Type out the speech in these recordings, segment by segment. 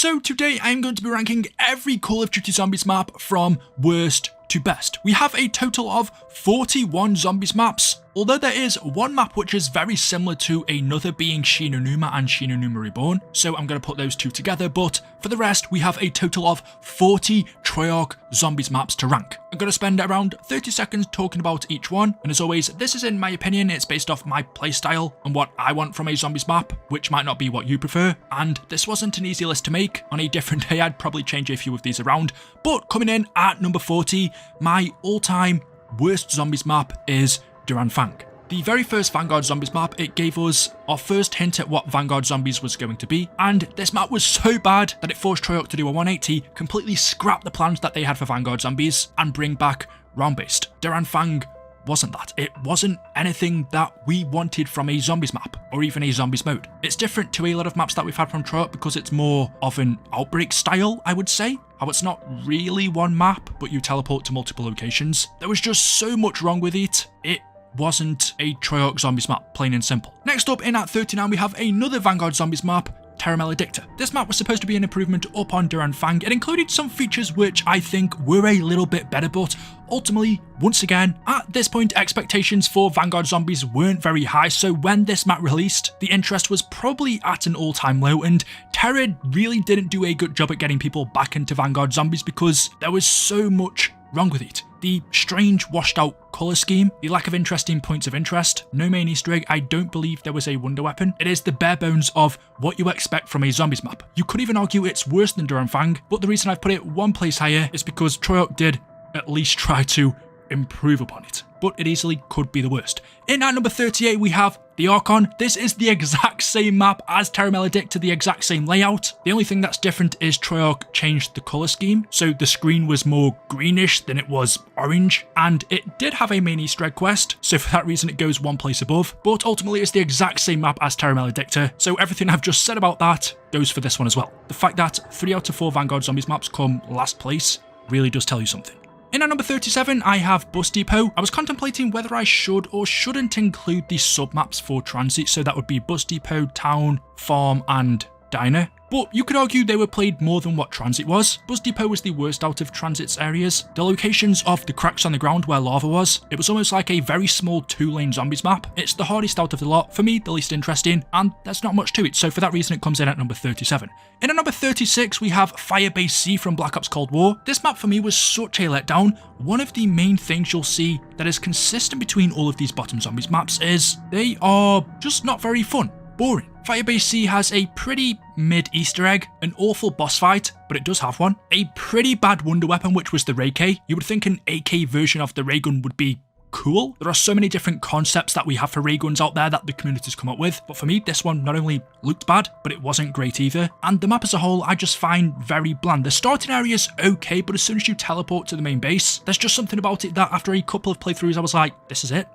So today I'm going to be ranking every Call of Duty Zombies map from worst to best. We have a total of 41 Zombies maps, although there is one map which is very similar to another, being SHIMA NUMA and SHIMA NUMA Reborn, so I'm going to put those two together, but for the rest we have a total of 40 Treyarch Zombies maps to rank. I'm going to spend around 30 seconds talking about each one, and as always, this is in my opinion, it's based off my playstyle and what I want from a Zombies map, which might not be what you prefer, and this wasn't an easy list to make. On a different day I'd probably change a few of these around, but coming in at number 40, my all-time worst Zombies map is ANFANG. The very first Vanguard Zombies map, it gave us our first hint at what Vanguard Zombies was going to be, and this map was so bad that it forced Treyarch to do a 180, completely scrap the plans that they had for Vanguard Zombies, and bring back round-based. ANFANG wasn't that. It wasn't anything that we wanted from a Zombies map, or even a Zombies mode. It's different to a lot of maps that we've had from Treyarch because it's more of an Outbreak style, I would say. How it's not really one map, but you teleport to multiple locations. There was just so much wrong with it. It wasn't a Treyarch Zombies map, plain and simple. Next up, in at 39, we have another Vanguard Zombies map, TERRA MELEDICTA. This map was supposed to be an improvement up on ANFANG. It included some features which I think were a little bit better, but ultimately, once again, at this point, expectations for Vanguard Zombies weren't very high, so when this map released, the interest was probably at an all-time low, and TERRA really didn't do a good job at getting people back into Vanguard Zombies because there was so much wrong with it. The strange washed out colour scheme, the lack of interesting points of interest, no main easter egg, I don't believe there was a wonder weapon. It is the bare bones of what you expect from a Zombies map. You could even argue it's worse than ANFANG, but the reason I've put it one place higher is because Treyarch did at least try to improve upon it, but it easily could be the worst. In at number 38 we have the ARCHON. This is the exact same map as TERRA MELEDICTA, the exact same layout. The only thing that's different is Treyarch changed the colour scheme, so the screen was more greenish than it was orange, and it did have a main easter egg quest, so for that reason it goes one place above, but ultimately it's the exact same map as TERRA MELEDICTA, so everything I've just said about that goes for this one as well. The fact that 3 out of 4 Vanguard Zombies maps come last place really does tell you something. In at number 37, I have Bus Depot. I was contemplating whether I should or shouldn't include the sub-maps for Transit, so that would be Bus Depot, Town, Farm and Diner. But you could argue they were played more than what Transit was. Bus Depot was the worst out of Transit's areas. The locations of the cracks on the ground where lava was, it was almost like a very small 2-lane Zombies map. It's the hardest out of the lot, for me the least interesting, and there's not much to it, so for that reason it comes in at number 37. In at number 36 we have FIREBASE C from Black Ops Cold War. This map for me was such a letdown. One of the main things you'll see that is consistent between all of these bottom Zombies maps is they are just not very fun. Boring. FIREBASE C has a pretty mid easter egg, an awful boss fight, but it does have one, a pretty bad wonder weapon which was the Ray K. You would think an AK version of the ray gun would be cool. There are so many different concepts that we have for ray guns out there that the community's come up with, but for me this one not only looked bad, but it wasn't great either, and the map as a whole I just find very bland. The starting area is okay, but as soon as you teleport to the main base, there's just something about it that after a couple of playthroughs I was like, this is it.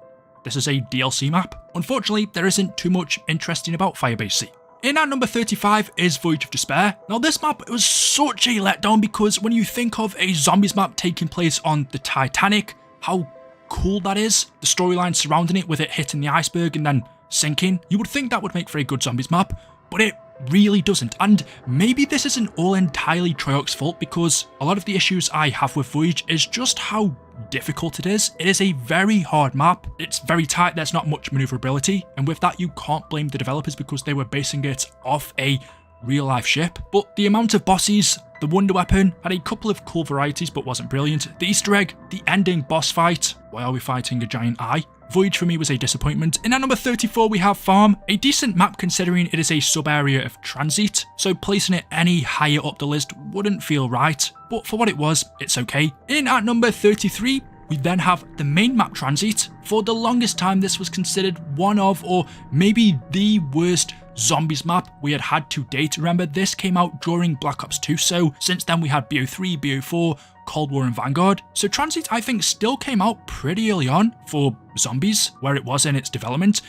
This is a DLC map. Unfortunately, there isn't too much interesting about FIREBASE C. In at number 35 is Voyage of Despair. Now this map was such a letdown because when you think of a Zombies map taking place on the Titanic, how cool that is, the storyline surrounding it with it hitting the iceberg and then sinking, you would think that would make for a good Zombies map, but it really doesn't. And maybe this isn't all entirely Treyarch's fault because a lot of the issues I have with Voyage is just how difficult it is. It is a very hard map, it's very tight, there's not much maneuverability, and with that you can't blame the developers because they were basing it off a real life ship. But the amount of bosses, the wonder weapon, had a couple of cool varieties but wasn't brilliant. The easter egg, the ending boss fight, why are we fighting a giant eye? Voyage for me was a disappointment. In at number 34 we have Farm, a decent map considering it is a sub-area of Transit, so placing it any higher up the list wouldn't feel right, but for what it was, it's okay. In at number 33, we then have the main map Transit. For the longest time this was considered one of, or maybe the worst Zombies map we had to date. Remember, this came out during Black Ops 2, so since then we had BO3, BO4, Cold War and Vanguard. So Transit I think still came out pretty early on for Zombies, where it was in its development.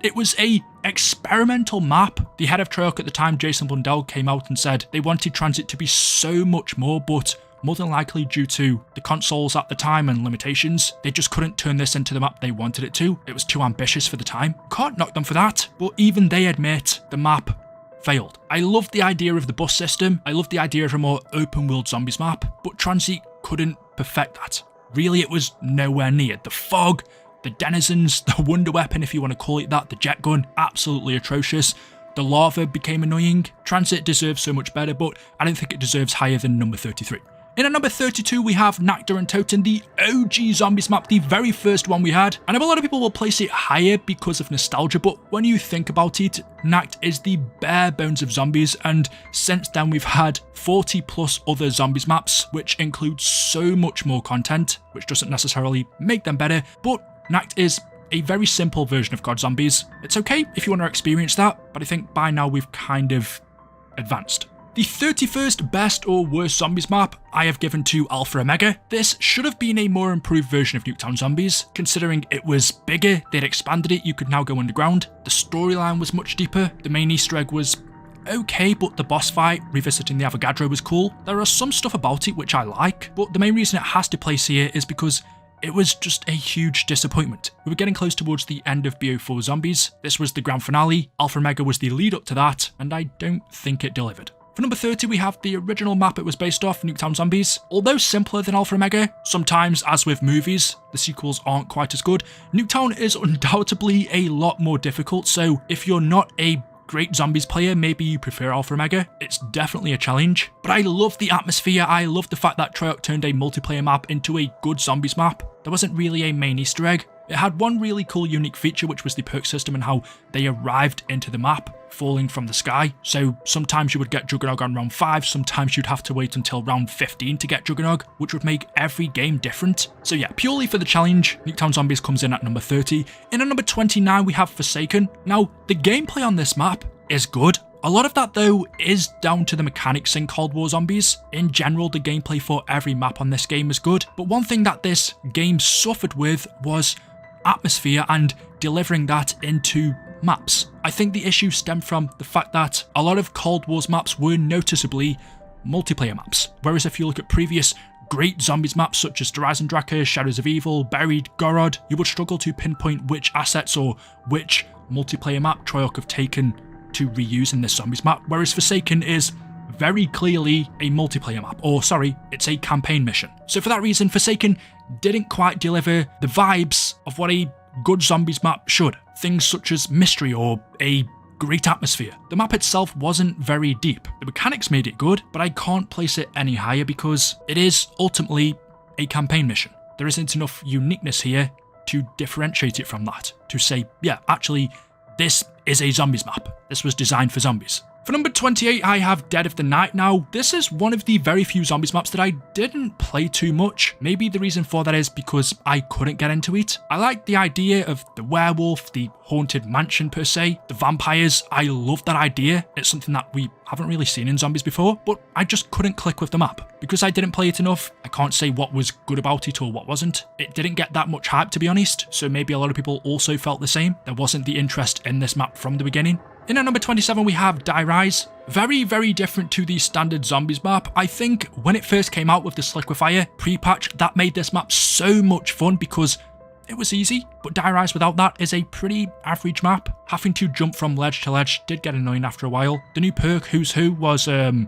It was a experimental map. The head of Treyarch at the time, Jason Blundell, came out and said they wanted Transit to be so much more, but more than likely due to the consoles at the time and limitations, they just couldn't turn this into the map they wanted it to. It was too ambitious for the time. Can't knock them for that, but even they admit the map failed. I loved the idea of the bus system, I loved the idea of a more open world zombies map, but TRANZIT couldn't perfect that. Really, it was nowhere near. The fog, the denizens, the wonder weapon if you want to call it that, the jet gun, absolutely atrocious. The lava became annoying. TRANZIT deserves so much better, but I don't think it deserves higher than number 33. In at number 32, we have NACHT and TOTEN, the OG zombies map, the very first one we had. I know a lot of people will place it higher because of nostalgia, but when you think about it, NACHT is the bare bones of zombies, and since then we've had 40 plus other zombies maps, which include so much more content, which doesn't necessarily make them better, but NACHT is a very simple version of COD Zombies. It's okay if you want to experience that, but I think by now we've kind of advanced. The 31st best or worst zombies map I have given to Alpha Omega. This should have been a more improved version of NUKETOWN Zombies, considering it was bigger, they'd expanded it, you could now go underground. The storyline was much deeper, the main Easter egg was okay, but the boss fight, revisiting the Avogadro, was cool. There are some stuff about it which I like, but the main reason it has to place here is because it was just a huge disappointment. We were getting close towards the end of BO4 Zombies, this was the grand finale, Alpha Omega was the lead up to that, and I don't think it delivered. For number 30, we have the original map it was based off, NUKETOWN Zombies. Although simpler than Alpha Omega, sometimes, as with movies, the sequels aren't quite as good. NUKETOWN is undoubtedly a lot more difficult, so if you're not a great zombies player, maybe you prefer Alpha Omega, it's definitely a challenge. But I love the atmosphere, I love the fact that TREYARCH turned a multiplayer map into a good zombies map. There wasn't really a main Easter egg. It had one really cool unique feature, which was the perk system and how they arrived into the map, falling from the sky. So sometimes you would get Juggernog on round 5, sometimes you'd have to wait until round 15 to get Juggernog, which would make every game different. So yeah, purely for the challenge, NUKETOWN Zombies comes in at number 30. In at number 29, we have Forsaken. Now, the gameplay on this map is good. A lot of that though is down to the mechanics in Cold War Zombies. In general, the gameplay for every map on this game is good, but one thing that this game suffered with was atmosphere and delivering that into maps. I think the issue stemmed from the fact that a lot of Cold War's maps were noticeably multiplayer maps, whereas if you look at previous great zombies maps such as EISENDRACHE, Shadows of Evil, Buried, GOROD, you would struggle to pinpoint which assets or which multiplayer map TREYARCH have taken to reuse in this zombies map, whereas Forsaken is very clearly a multiplayer map, or sorry, it's a campaign mission. So for that reason, Forsaken didn't quite deliver the vibes of what a good zombies map should. Things such as mystery or a great atmosphere. The map itself wasn't very deep. The mechanics made it good, but I can't place it any higher because it is ultimately a campaign mission. There isn't enough uniqueness here to differentiate it from that, to say, yeah, actually, this is a zombies map. This was designed for zombies. For number 28, I have Dead of the Night. Now, this is one of the very few zombies maps that I didn't play too much. Maybe the reason for that is because I couldn't get into it. I like the idea of the werewolf, the haunted mansion per se, the vampires. I love that idea. It's something that we haven't really seen in zombies before, but I just couldn't click with the map. Because I didn't play it enough, I can't say what was good about it or what wasn't. It didn't get that much hype, to be honest, so maybe a lot of people also felt the same. There wasn't the interest in this map from the beginning. In at number 27, we have Die Rise. Very, very different to the standard zombies map. I think when it first came out with the Liquefier pre-patch, that made this map so much fun because it was easy, but Die Rise without that is a pretty average map. Having to jump from ledge to ledge did get annoying after a while. The new perk, Who's Who, was, I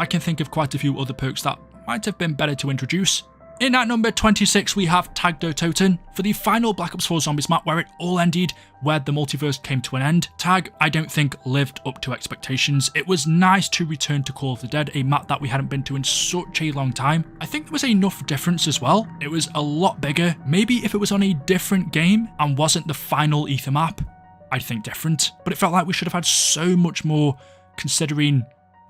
can think of quite a few other perks that might have been better to introduce. In at number 26, we have Tagged Toten. For the final Black Ops 4 Zombies map where it all ended, where the multiverse came to an end, Tag, I don't think, lived up to expectations. It was nice to return to Call of the Dead, a map that we hadn't been to in such a long time. I think there was enough difference as well. It was a lot bigger. Maybe if it was on a different game and wasn't the final Ether map, I'd think different. But it felt like we should have had so much more considering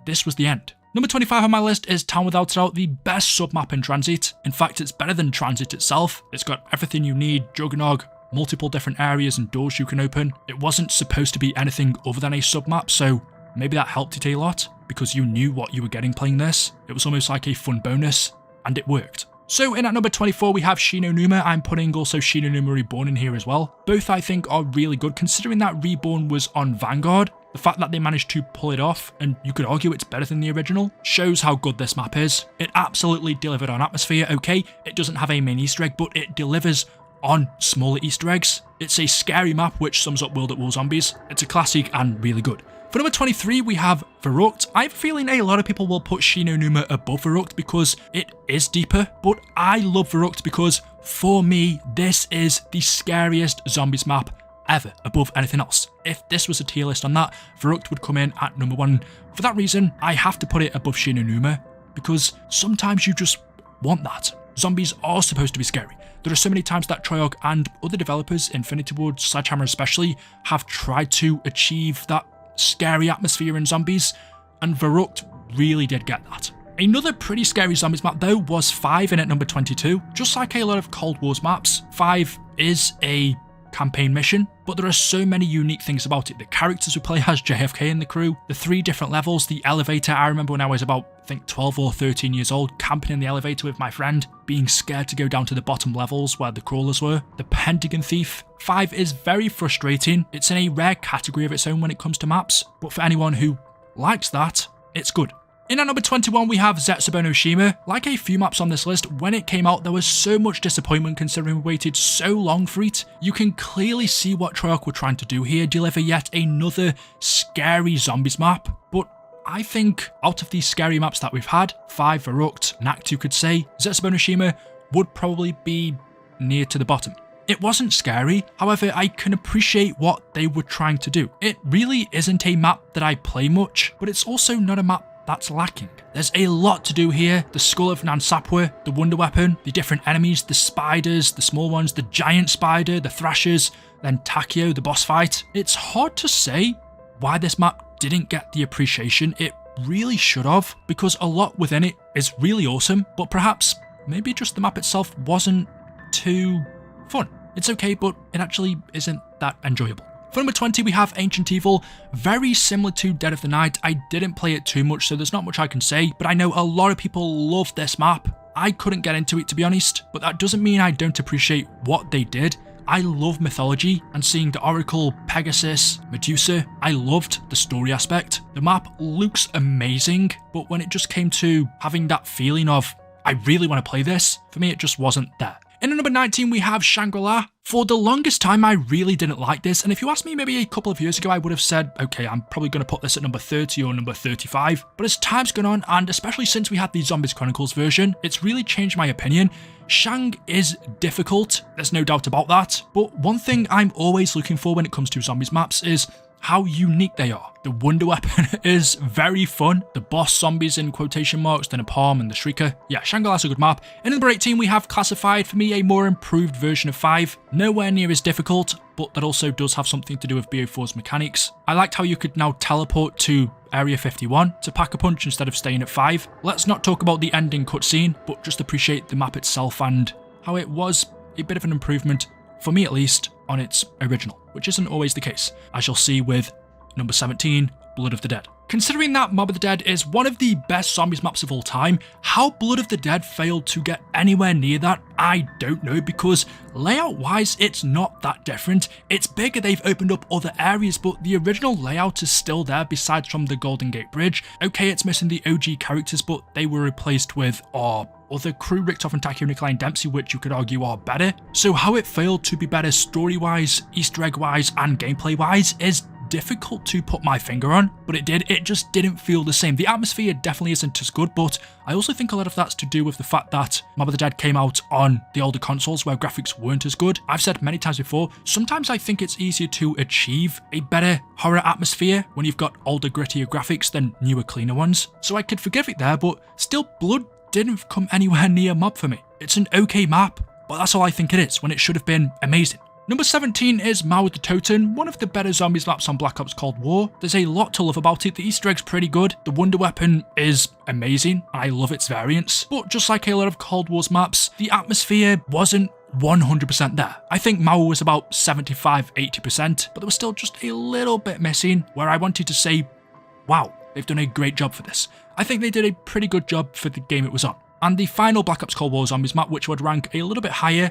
this was the end. Number 25 on my list is Town Without a Doubt, the best sub-map in TRANZIT. In fact, it's better than TRANZIT itself. It's got everything you need, Juggernog, multiple different areas and doors you can open. It wasn't supposed to be anything other than a sub-map, so maybe that helped it a lot, because you knew what you were getting playing this. It was almost like a fun bonus, and it worked. So in at number 24, we have SHINO NUMA. I'm putting also SHINO NUMA Reborn in here as well. Both I think are really good, considering that Reborn was on Vanguard. The fact that they managed to pull it off, and you could argue it's better than the original, shows how good this map is. It absolutely delivered on atmosphere. Okay, it doesn't have a main Easter egg, but it delivers on smaller Easter eggs. It's a scary map which sums up World at War Zombies. It's a classic and really good. For number 23, we have VERRUCKT. I have a feeling a lot of people will put SHINO NUMA above VERRUCKT because it is deeper, but I love VERRUCKT because for me, this is the scariest zombies map ever, above anything else. If this was a tier list on that, VERRUCKT would come in at number 1. For that reason, I have to put it above SHINO NUMA because sometimes you just want that. Zombies are supposed to be scary. There are so many times that Treyarch and other developers, Infinity Ward, Sledgehammer especially, have tried to achieve that scary atmosphere in zombies, and VERRUCKT really did get that. Another pretty scary zombies map though was 5 in at number 22. Just like a lot of Cold Wars maps, 5 is a campaign mission, but there are so many unique things about it. The characters we play as JFK in the crew, the 3 different levels, the elevator. I remember when I was about, I think 12 or 13 years old, camping in the elevator with my friend, being scared to go down to the bottom levels where the crawlers were. The Pentagon Thief. 5 is very frustrating. It's in a rare category of its own when it comes to maps, but for anyone who likes that, it's good. In at number 21, we have ZETSUBOU no SHIMA. Like a few maps on this list, when it came out, there was so much disappointment considering we waited so long for it. You can clearly see what Treyarch were trying to do here, deliver yet another scary zombies map. But I think out of these scary maps that we've had, 5, VERRUCKT, NACHT you could say, ZETSUBOU no SHIMA would probably be near to the bottom. It wasn't scary, however I can appreciate what they were trying to do. It really isn't a map that I play much, but it's also not a map that's lacking. There's a lot to do here. The skull of Nansapwa, the wonder weapon, the different enemies, the spiders, the small ones, the giant spider, the thrashers, then Takeo, the boss fight. It's hard to say why this map didn't get the appreciation it really should have, because a lot within it is really awesome, but perhaps maybe just the map itself wasn't too fun. It's okay, but it actually isn't that enjoyable. For number 20, we have Ancient Evil. Very similar to Dead of the Night. I didn't play it too much, so there's not much I can say, but I know a lot of people love this map. I couldn't get into it, to be honest, but that doesn't mean I don't appreciate what they did. I love mythology, and seeing the Oracle, Pegasus, Medusa, I loved the story aspect. The map looks amazing, but when it just came to having that feeling of, I really want to play this, for me it just wasn't there. In at number 19, we have Shangri-La. For the longest time, I really didn't like this, and if you asked me maybe a couple of years ago, I would have said, okay, I'm probably going to put this at number 30 or number 35, but as time's gone on, and especially since we had the Zombies Chronicles version, it's really changed my opinion. Shang is difficult, there's no doubt about that, but one thing I'm always looking for when it comes to zombies maps is how unique they are. The wonder weapon is very fun. The boss zombies in quotation marks, the Napalm and the Shrieker. Yeah, Shangri-La's a good map. In number 18, we have Classified. For me, a more improved version of 5. Nowhere near as difficult, but that also does have something to do with BO4's mechanics. I liked how you could now teleport to Area 51 to pack a punch instead of staying at 5. Let's not talk about the ending cutscene, but just appreciate the map itself and how it was a bit of an improvement, for me at least, on its original, which isn't always the case, as you'll see with number 17, Blood of the Dead. Considering that Mob of the Dead is one of the best zombies maps of all time, how Blood of the Dead failed to get anywhere near that, I don't know, because layout wise it's not that different. It's bigger, they've opened up other areas, but the original layout is still there besides from the Golden Gate Bridge. Okay, it's missing the OG characters, but they were replaced with other crew, Richtoff and Takeo Nikolai and Dempsey, which you could argue are better. So how it failed to be better story-wise, Easter egg-wise, and gameplay-wise is difficult to put my finger on, but it did. It just didn't feel the same. The atmosphere definitely isn't as good, but I also think a lot of that's to do with the fact that Mob of the Dead came out on the older consoles where graphics weren't as good. I've said many times before, sometimes I think it's easier to achieve a better horror atmosphere when you've got older, grittier graphics than newer, cleaner ones. So I could forgive it there, but still, Blood didn't come anywhere near Mob for me. It's an okay map, but that's all I think it is, when it should have been amazing. Number 17 is Mao with the Toten, one of the better zombies maps on Black Ops Cold War. There's a lot to love about it. The Easter egg's pretty good. The wonder weapon is amazing. I love its variants. But just like a lot of Cold War's maps, the atmosphere wasn't 100% there. I think Mao was about 75-80%, but there was still just a little bit missing where I wanted to say, wow, they've done a great job for this. I think they did a pretty good job for the game it was on. And the final Black Ops Cold War Zombies map, which would rank a little bit higher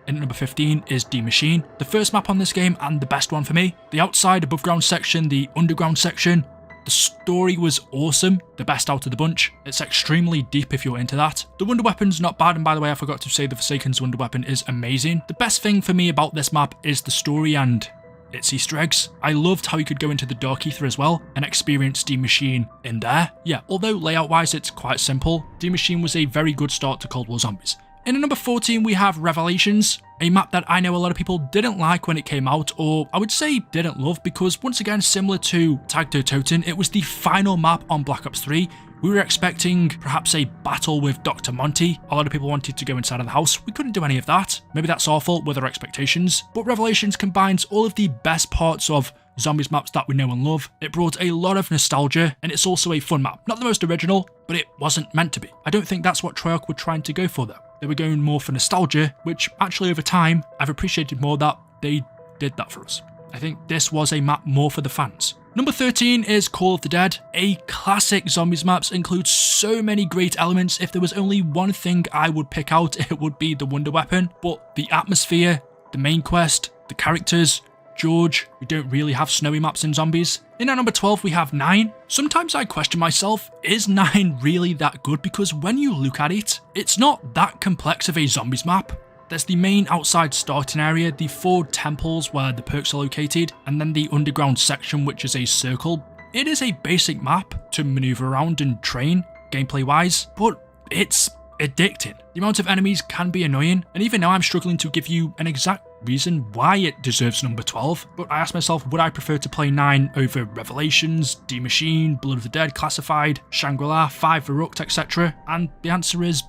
in number 15, is Die Maschine. The first map on this game and the best one for me. The outside, above ground section, the underground section. The story was awesome, the best out of the bunch. It's extremely deep if you're into that. The wonder weapon's not bad, and by the way, I forgot to say the Forsaken's wonder weapon is amazing. The best thing for me about this map is the story and it's Easter eggs. I loved how you could go into the Dark Ether as well and experience D Machine in there. Yeah, although layout wise it's quite simple, D Machine was a very good start to Cold War Zombies. In at number 14 we have Revelations, a map that I know a lot of people didn't like when it came out, or I would say didn't love, because once again, similar to TOTEN, it was the final map on Black Ops 3. We were expecting perhaps a battle with Dr. Monty. A lot of people wanted to go inside of the house. We couldn't do any of that. Maybe that's our fault with our expectations. But Revelations combines all of the best parts of Zombies maps that we know and love. It brought a lot of nostalgia, and it's also a fun map. Not the most original, but it wasn't meant to be. I don't think that's what Treyarch were trying to go for though. They were going more for nostalgia, which actually over time, I've appreciated more that they did that for us. I think this was a map more for the fans. Number 13 is Call of the Dead. A classic Zombies maps, includes so many great elements. If there was only one thing I would pick out, it would be the Wonder Weapon. But the atmosphere, the main quest, the characters, George, we don't really have snowy maps in Zombies. In at number 12 we have 9. Sometimes I question myself, is 9 really that good? Because when you look at it, it's not that complex of a Zombies map. There's the main outside starting area, the 4 temples where the perks are located, and then the underground section which is a circle. It is a basic map to maneuver around and train, gameplay wise, but it's addicting. The amount of enemies can be annoying, and even now I'm struggling to give you an exact reason why it deserves number 12, but I asked myself, would I prefer to play 9 over Revelations, D Machine, Blood of the Dead, Classified, Shangri-La, 5 VERRUCKT, etc. And the answer is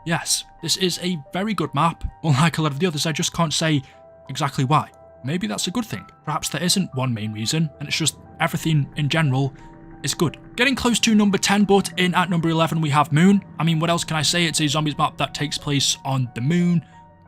yes. This is a very good map. Unlike a lot of the others, I just can't say exactly why. Maybe that's a good thing. Perhaps there isn't one main reason, and it's just everything in general is good. Getting close to number 10, but in at number 11 we have Moon. I mean, what else can I say? It's a Zombies map that takes place on the moon.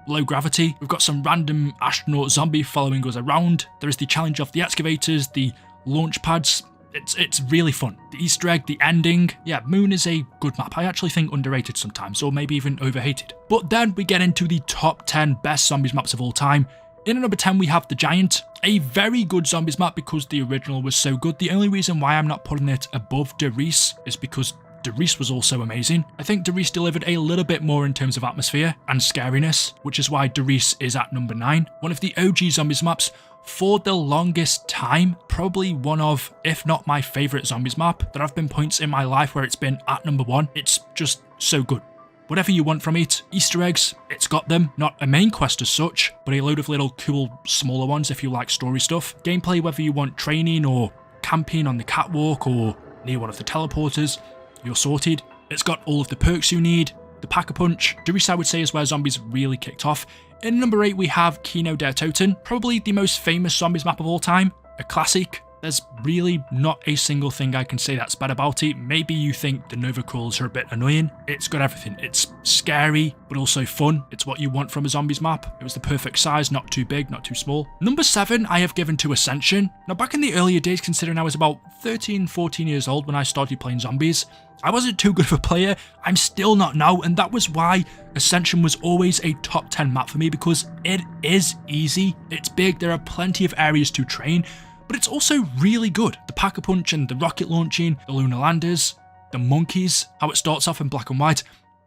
Low gravity. We've got some random astronaut zombie following us around. There is the challenge of the excavators, the launch pads. It's really fun. The Easter egg, the ending. Yeah, Moon is a good map. I actually think underrated sometimes, or maybe even overhated. But then we get into the top 10 best Zombies maps of all time. In at number 10 we have The Giant. A very good Zombies map because the original was so good. The only reason why I'm not putting it above RIESE is because RIESE was also amazing. I think RIESE delivered a little bit more in terms of atmosphere and scariness, which is why RIESE is at number 9. One of the OG Zombies maps for the longest time, probably one of, if not my favourite Zombies map. There have been points in my life where it's been at number 1. It's just so good. Whatever you want from it, Easter eggs, it's got them. Not a main quest as such, but a load of little cool smaller ones if you like story stuff. Gameplay, whether you want training or camping on the catwalk or near one of the teleporters, you're sorted. It's got all of the perks you need. The Pack-a-Punch, RIESE I would say is where Zombies really kicked off. In number 8 we have KINO der Toten, probably the most famous Zombies map of all time, a classic. There's really not a single thing I can say that's bad about it. Maybe you think the Nova crawlers are a bit annoying. It's got everything. It's scary, but also fun. It's what you want from a Zombies map. It was the perfect size, not too big, not too small. Number 7 I have given to Ascension. Now back in the earlier days, considering I was about 13, 14 years old when I started playing Zombies, I wasn't too good of a player. I'm still not now, and that was why Ascension was always a top 10 map for me, because it is easy. It's big, there are plenty of areas to train, but it's also really good. The Pack-a-Punch and the rocket launching, the lunar landers, the monkeys, how it starts off in black and white.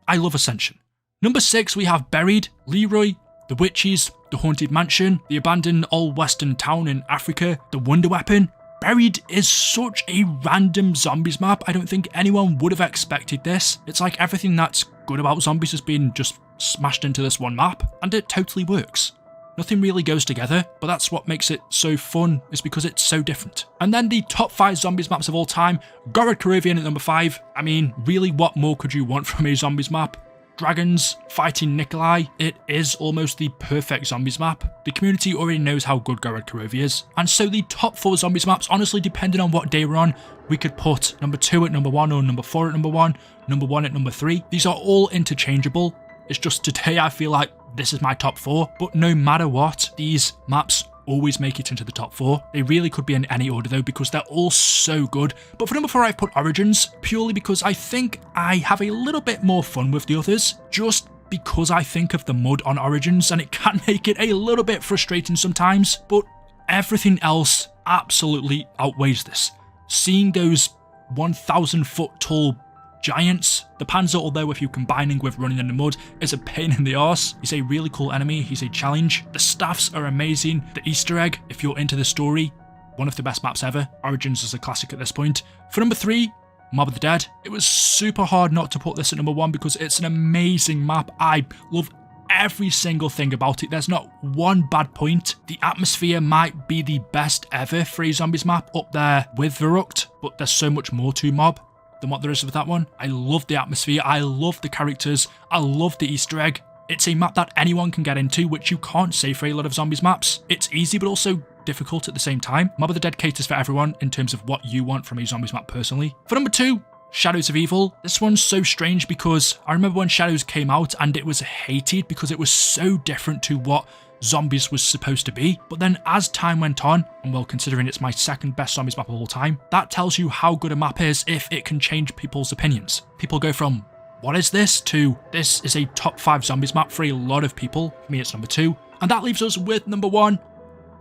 I love Ascension. Number 6 we have Buried, Leroy, the Witches, the Haunted Mansion, the abandoned old western town in Africa, the Wonder Weapon. Buried is such a random Zombies map. I don't think anyone would have expected this. It's like everything that's good about Zombies has been just smashed into this one map, and it totally works. Nothing really goes together, but that's what makes it so fun, is because it's so different. And then the top 5 Zombies maps of all time, GOROD KROVI at number 5. I mean, really, what more could you want from a Zombies map? Dragons, fighting Nikolai, it is almost the perfect Zombies map. The community already knows how good GOROD KROVI is. And so the top 4 Zombies maps, honestly, depending on what day we're on, we could put number 2 at number 1 or number 4 at number 1, number 1 at number 3. These are all interchangeable. It's just today I feel like this is my top 4, but no matter what, these maps always make it into the top 4. They really could be in any order though, because they're all so good. But for number 4 I've put Origins, purely because I think I have a little bit more fun with the others, just because I think of the mud on Origins, and it can make it a little bit frustrating sometimes, but everything else absolutely outweighs this. Seeing those 1,000 foot tall giants. The Panzer, although if you're combining with running in the mud, is a pain in the arse. He's a really cool enemy, he's a challenge. The staffs are amazing. The Easter egg, if you're into the story, one of the best maps ever. Origins is a classic at this point. For number 3, Mob of the Dead. It was super hard not to put this at number 1 because it's an amazing map. I love every single thing about it. There's not one bad point. The atmosphere might be the best ever for a zombies map, up there with VERRUCKT, but there's so much more to Mob than what there is with that one. I love the atmosphere, I love the characters, I love the Easter egg. It's a map that anyone can get into, which you can't say for a lot of zombies maps. It's easy but also difficult at the same time. Mob of the Dead caters for everyone in terms of what you want from a zombies map personally. For number 2, Shadows of Evil. This one's so strange because I remember when Shadows came out and it was hated because it was so different to what zombies was supposed to be. But then as time went on, and well, considering it's my second best zombies map of all time, that tells you how good a map is if it can change people's opinions. People go from, what is this, to this is a top 5 zombies map for a lot of people. For me, it's number 2. And that leaves us with number 1,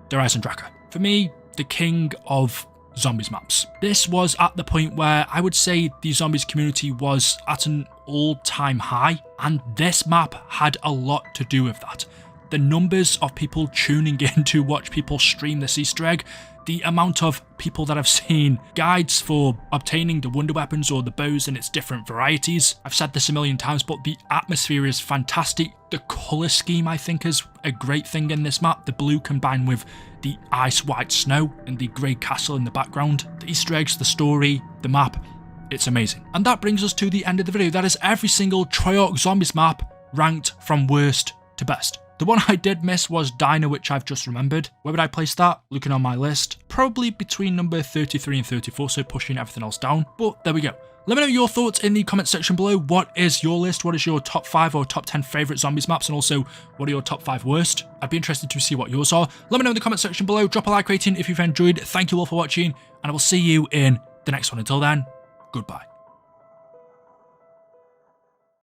the EISENDRACHE. For me, the king of zombies maps. This was at the point where I would say the zombies community was at an all-time high, and this map had a lot to do with that. The numbers of people tuning in to watch people stream this Easter egg, the amount of people that have seen guides for obtaining the wonder weapons or the bows in its different varieties. I've said this a million times, but the atmosphere is fantastic. The colour scheme, I think, is a great thing in this map. The blue combined with the ice white snow and the grey castle in the background. The Easter eggs, the story, the map, it's amazing. And that brings us to the end of the video. That is every single Treyarch Zombies map ranked from worst to best. The one I did miss was Diner, which I've just remembered. Where would I place that? Looking on my list, probably between number 33 and 34, so pushing everything else down. But there we go. Let me know your thoughts in the comment section below. What is your list? What is your top 5 or top 10 favourite zombies maps? And also, what are your top 5 worst? I'd be interested to see what yours are. Let me know in the comment section below. Drop a like rating if you've enjoyed. Thank you all for watching, and I will see you in the next one. Until then, goodbye.